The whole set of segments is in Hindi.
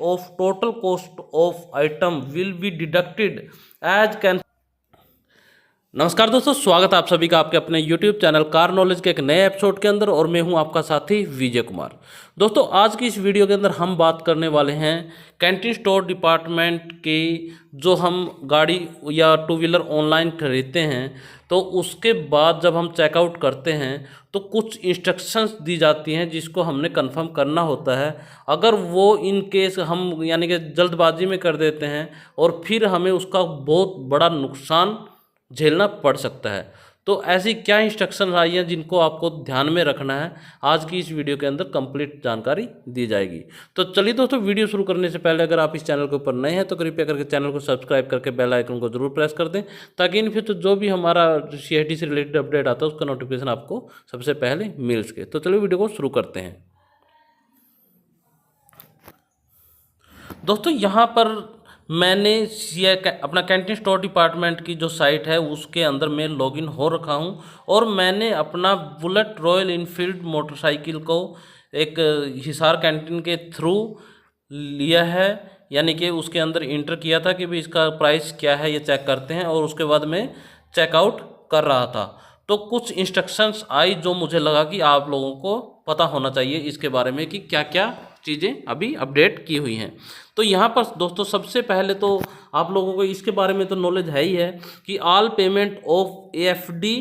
of total cost of item will be deducted as can। नमस्कार दोस्तों, स्वागत है आप सभी का आपके अपने YouTube चैनल कार नॉलेज के एक नए एपिसोड के अंदर और मैं हूं आपका साथी विजय कुमार। दोस्तों, आज की इस वीडियो के अंदर हम बात करने वाले हैं कैंटीन स्टोर डिपार्टमेंट की। जो हम गाड़ी या टू व्हीलर ऑनलाइन खरीदते हैं तो उसके बाद जब हम चेकआउट करते हैं तो कुछ इंस्ट्रक्शंस दी जाती हैं जिसको हमने कंफर्म करना होता है। अगर वो इन केस हम यानी कि जल्दबाजी में कर देते हैं और फिर हमें उसका बहुत बड़ा नुकसान झेलना पड़ सकता है। तो ऐसी क्या इंस्ट्रक्शन आई हैं जिनको आपको ध्यान में रखना है, आज की इस वीडियो के अंदर कंप्लीट जानकारी दी जाएगी। तो चलिए दोस्तों, वीडियो शुरू करने से पहले अगर आप इस चैनल के ऊपर नए हैं तो कृपया करके चैनल को सब्सक्राइब करके बेल आइकन को जरूर प्रेस कर दें, ताकि इन फ्यूचर जो भी हमारा CIT से रिलेटेड अपडेट आता है उसका नोटिफिकेशन आपको सबसे पहले मिल सके। तो चलिए वीडियो को शुरू करते हैं। दोस्तों, यहाँ पर मैंने अपना कैंटीन स्टोर डिपार्टमेंट की जो साइट है उसके अंदर मैं लॉगिन हो रखा हूँ और मैंने अपना बुलेट रॉयल इनफील्ड मोटरसाइकिल को एक हिसार कैंटीन के थ्रू लिया है, यानी कि उसके अंदर इंटर किया था कि भाई इसका प्राइस क्या है ये चेक करते हैं, और उसके बाद मैं चेकआउट कर रहा था। तो कुछ इंस्ट्रक्शंस आई जो मुझे लगा कि आप लोगों को पता होना चाहिए इसके बारे में कि क्या क्या चीज़ें अभी अपडेट की हुई हैं। तो यहाँ पर दोस्तों सबसे पहले तो आप लोगों को इसके बारे में तो नॉलेज है ही है कि all payment of AFD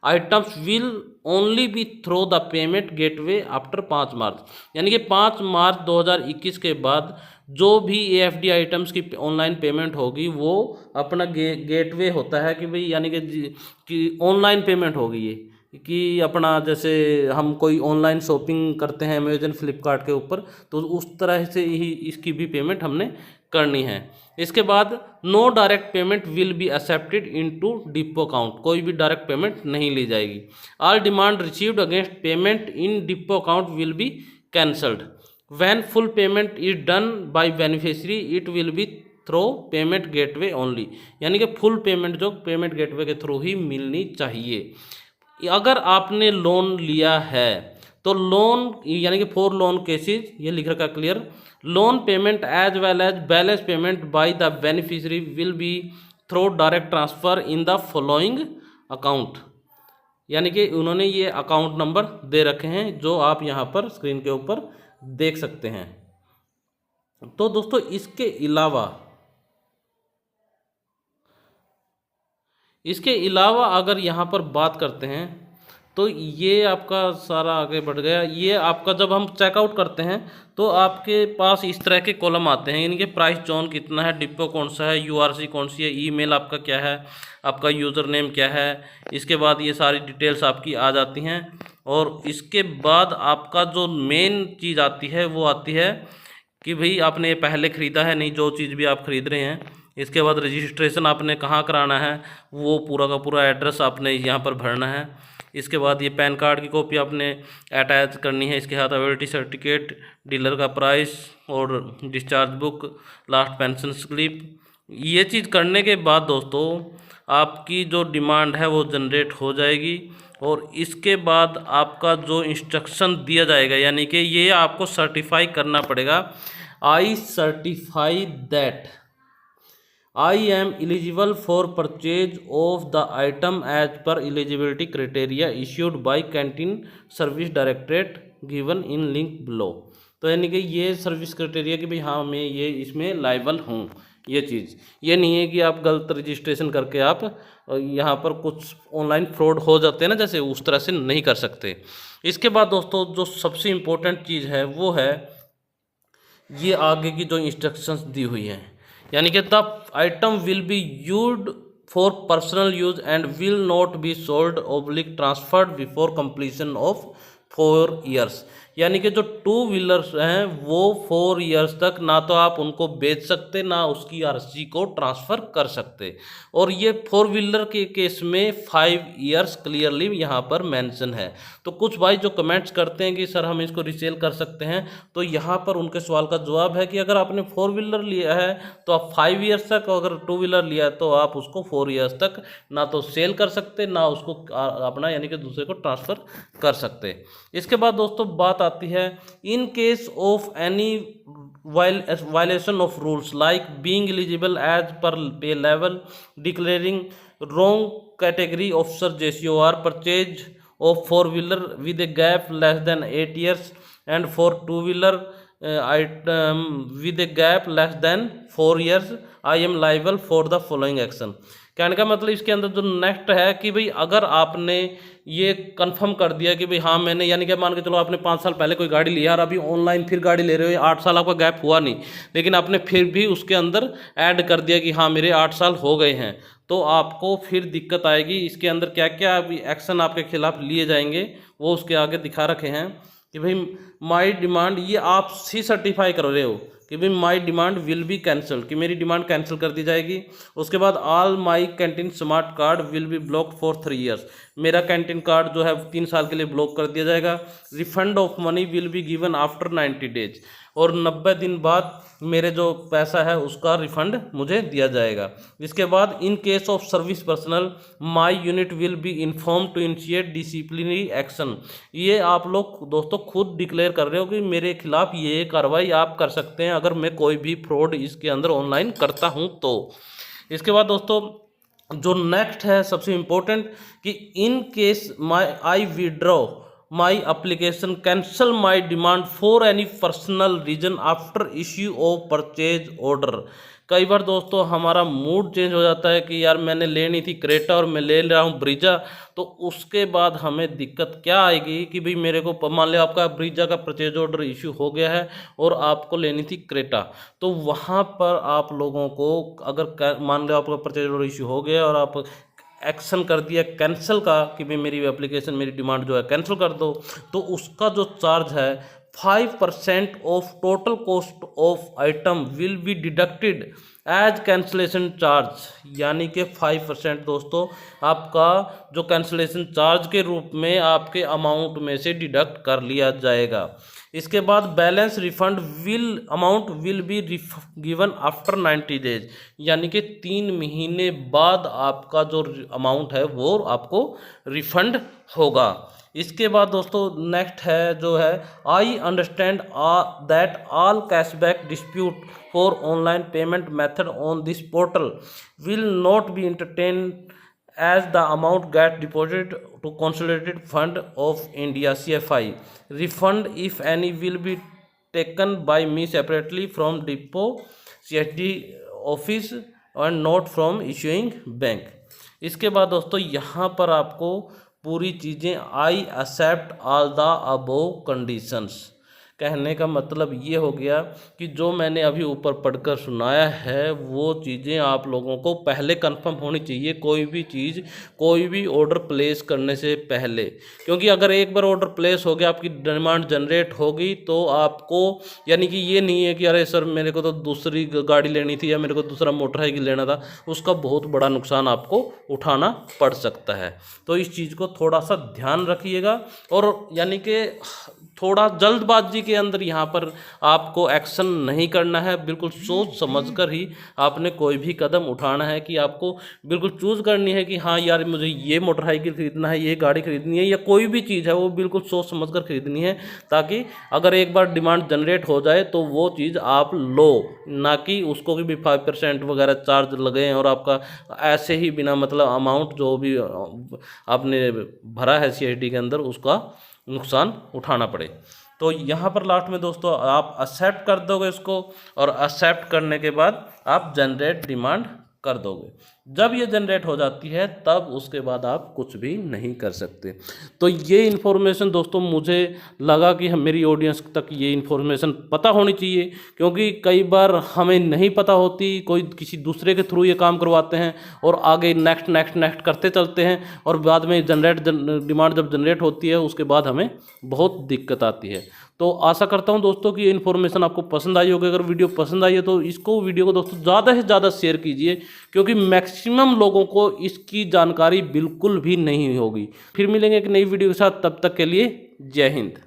items will only B through the payment gateway after 5 मार्च, यानी कि 5 मार्च 2021 के बाद जो भी AFD आइटम्स की ऑनलाइन पेमेंट होगी वो अपना गेटवे होता है कि भाई यानी कि ऑनलाइन पेमेंट होगी ये कि अपना जैसे हम कोई ऑनलाइन शॉपिंग करते हैं अमेजन फ्लिपकार्ट के ऊपर, तो उस तरह से ही इसकी भी पेमेंट हमने करनी है। इसके बाद no direct payment will be accepted into depot account, कोई भी डायरेक्ट पेमेंट नहीं ली जाएगी। All demand received against payment in depot account will be cancelled. When full payment is done by beneficiary it will be through payment gateway only, यानी कि फुल पेमेंट जो पेमेंट गेटवे के थ्रू ही मिलनी चाहिए। अगर आपने लोन लिया है तो लोन यानी कि फॉर लोन केसेस ये लिख रखा clear, loan payment as well as balance payment by the beneficiary will be through direct transfer in the following account, यानी कि उन्होंने ये अकाउंट नंबर दे रखे हैं जो आप यहाँ पर स्क्रीन के ऊपर देख सकते हैं। तो दोस्तों इसके अलावा अगर यहाँ पर बात करते हैं तो ये आपका सारा आगे बढ़ गया। ये आपका जब हम चेकआउट करते हैं तो आपके पास इस तरह के कॉलम आते हैं, यानी कि प्राइस जोन कितना है, डिपो कौन सा है, URC कौन सी है, ईमेल आपका क्या है, आपका यूज़र नेम क्या है। इसके बाद ये सारी डिटेल्स आपकी आ जाती हैं और इसके बाद आपका जो मेन चीज़ आती है वो आती है कि भाई आपने ये पहले ख़रीदा है नहीं, जो चीज़ भी आप ख़रीद रहे हैं। इसके बाद रजिस्ट्रेशन आपने कहाँ कराना है वो पूरा का पूरा एड्रेस आपने यहाँ पर भरना है। इसके बाद ये पैन कार्ड की कॉपी आपने अटैच करनी है, इसके साथ अवेलेबिलिटी सर्टिफिकेट, डीलर का प्राइस और discharge book, last pension slip. ये चीज़ करने के बाद दोस्तों आपकी जो डिमांड है वो जनरेट हो जाएगी और इसके बाद आपका जो इंस्ट्रक्शन दिया जाएगा, यानी कि ये आपको सर्टिफाई करना पड़ेगा। I certify that I am eligible for purchase of the item as per eligibility criteria issued by Canteen Service Directorate given in link below। तो यानी कि ये सर्विस क्राइटेरिया कि भाई हाँ मैं ये इसमें लायबल हूँ। ये चीज़ ये नहीं है कि आप गलत रजिस्ट्रेशन करके आप यहाँ पर कुछ ऑनलाइन फ्रॉड हो जाते हैं ना, जैसे उस तरह से नहीं कर सकते। इसके बाद दोस्तों जो सबसे इम्पोर्टेंट चीज़ है वो है ये आगे की जो इंस्ट्रक्शंस दी हुई हैं, यानी कि the item will be used for personal use and will not be sold oblique transferred before completion of 4 years, यानी कि जो टू व्हीलर्स हैं वो 4 ईयर्स तक ना तो आप उनको बेच सकते ना उसकी RC को ट्रांसफ़र कर सकते। और ये 4 व्हीलर के केस में 5 ईयर्स क्लियरली यहाँ पर मेंशन है। तो कुछ भाई जो कमेंट्स करते हैं कि सर हम इसको रीसेल कर सकते हैं, तो यहाँ पर उनके सवाल का जवाब है कि अगर आपने 4 व्हीलर लिया है तो आप 5 ईयर्स तक, अगर 2 व्हीलर लिया है तो आप उसको 4 ईयर्स तक ना तो सेल कर सकते ना उसको अपना यानी कि दूसरे को ट्रांसफ़र कर सकते। इसके बाद दोस्तों बात आती है, इन case of any violation of rules like being eligible as per pay level, declaring wrong category officer ratio or purchase of 4-wheeler with a gap less than 8 years and for 2-wheeler item with a gap less than 4 years, I am liable for the following action। कहने का मतलब इसके अंदर जो नेक्स्ट है कि भाई अगर आपने ये कंफर्म कर दिया कि भाई हाँ मैंने, यानी कि मान के चलो आपने 5 साल पहले कोई गाड़ी लिया और अभी ऑनलाइन फिर गाड़ी ले रहे हो, 8 साल आपका गैप हुआ नहीं, लेकिन आपने फिर भी उसके अंदर ऐड कर दिया कि हाँ मेरे 8 साल हो गए हैं, तो आपको फिर दिक्कत आएगी। इसके अंदर क्या क्या एक्शन आपके खिलाफ लिए जाएंगे वो उसके आगे दिखा रखे हैं कि भाई माई डिमांड, ये आप ही सर्टिफाई कर रहे हो कि भाई माई डिमांड विल बी कैंसिल, कि मेरी डिमांड कैंसिल कर दी जाएगी। उसके बाद all my canteen smart card will be blocked for 3 years, मेरा कैंटीन कार्ड जो है 3 साल के लिए ब्लॉक कर दिया जाएगा। Refund of money will be given after 90 days, और 90 दिन बाद मेरे जो पैसा है उसका रिफंड मुझे दिया जाएगा। इसके बाद in case of service personal my unit will be inform to initiate disciplinary action, ये आप लोग दोस्तों खुद डिक्लेयर कर रहे हो कि मेरे खिलाफ ये कार्रवाई आप कर सकते हैं अगर मैं कोई भी फ्रॉड इसके अंदर ऑनलाइन करता हूं तो। इसके बाद दोस्तों जो नेक्स्ट है सबसे इम्पोर्टेंट कि in case I withdraw my application cancel my demand for any personal reason after issue of purchase order. कई बार दोस्तों हमारा मूड चेंज हो जाता है कि यार मैंने लेनी थी क्रेटा और मैं ले रहा हूँ ब्रीजा, तो उसके बाद हमें दिक्कत क्या आएगी कि भाई मेरे को मान लिया आपका ब्रीजा का परचेज ऑर्डर इश्यू हो गया है और आपको लेनी थी क्रेटा, तो वहाँ पर आप लोगों को अगर मान लिया आपका परचेज ऑर्डर इश्यू हो गया और आप एक्शन कर दिया कैंसिल का कि भाई मेरी एप्लीकेशन मेरी डिमांड जो है कैंसिल कर दो, तो उसका जो चार्ज है 5% of total cost of item will be deducted as cancellation charge, यानी कि 5% दोस्तों आपका जो कैंसिलेशन चार्ज के रूप में आपके अमाउंट में से डिडक्ट कर लिया जाएगा। इसके बाद balance refund amount will be given after 90 days, यानी कि 3 महीने बाद आपका जो अमाउंट है वो आपको रिफंड होगा। इसके बाद दोस्तों नेक्स्ट है जो है I understand that all cashback dispute for online payment method on this portal will not be entertain as the amount get deposited to Consolidated Fund of India CFI. Refund if any will be taken by me separately from depot CSD office and not from issuing bank। इसके बाद दोस्तों यहाँ पर आपको पूरी चीज़ें I accept all the above conditions, कहने का मतलब ये हो गया कि जो मैंने अभी ऊपर पढ़कर सुनाया है वो चीज़ें आप लोगों को पहले कंफर्म होनी चाहिए, कोई भी चीज़ कोई भी ऑर्डर प्लेस करने से पहले, क्योंकि अगर एक बार ऑर्डर प्लेस हो गया आपकी डिमांड जनरेट होगी तो आपको, यानी कि ये नहीं है कि अरे सर मेरे को तो दूसरी गाड़ी लेनी थी या मेरे को दूसरा मोटरसाइकिल लेना था, उसका बहुत बड़ा नुकसान आपको उठाना पड़ सकता है। तो इस चीज़ को थोड़ा सा ध्यान रखिएगा, और यानी कि थोड़ा जल्दबाजी के अंदर यहाँ पर आपको एक्शन नहीं करना है, बिल्कुल सोच समझकर ही आपने कोई भी कदम उठाना है कि आपको बिल्कुल चूज़ करनी है कि हाँ यार मुझे ये मोटरसाइकिल खरीदना है, ये गाड़ी खरीदनी है, या कोई भी चीज़ है वो बिल्कुल सोच समझकर खरीदनी है, ताकि अगर एक बार डिमांड जनरेट हो जाए तो वो चीज़ आप लो, ना कि उसको भी 5% वगैरह चार्ज लगे और आपका ऐसे ही बिना मतलब अमाउंट जो भी आपने भरा है CID के अंदर उसका नुकसान उठाना पड़े। तो यहाँ पर लास्ट में दोस्तों आप एक्सेप्ट कर दोगे इसको, और एक्सेप्ट करने के बाद आप जनरेट डिमांड कर दोगे। जब ये जनरेट हो जाती है तब उसके बाद आप कुछ भी नहीं कर सकते। तो ये इन्फॉर्मेशन दोस्तों मुझे लगा कि मेरी ऑडियंस तक ये इन्फॉर्मेशन पता होनी चाहिए, क्योंकि कई बार हमें नहीं पता होती, कोई किसी दूसरे के थ्रू ये काम करवाते हैं और आगे नेक्स्ट करते चलते हैं, और बाद में डिमांड जब जनरेट होती है उसके बाद हमें बहुत दिक्कत आती है। तो आशा करता हूं दोस्तों कि ये इन्फॉर्मेशन आपको पसंद आई होगी। अगर वीडियो पसंद आई है तो वीडियो को दोस्तों ज़्यादा से ज़्यादा शेयर कीजिए, क्योंकि मैक्सिमम लोगों को इसकी जानकारी बिल्कुल भी नहीं होगी। फिर मिलेंगे एक नई वीडियो के साथ, तब तक के लिए जय हिंद।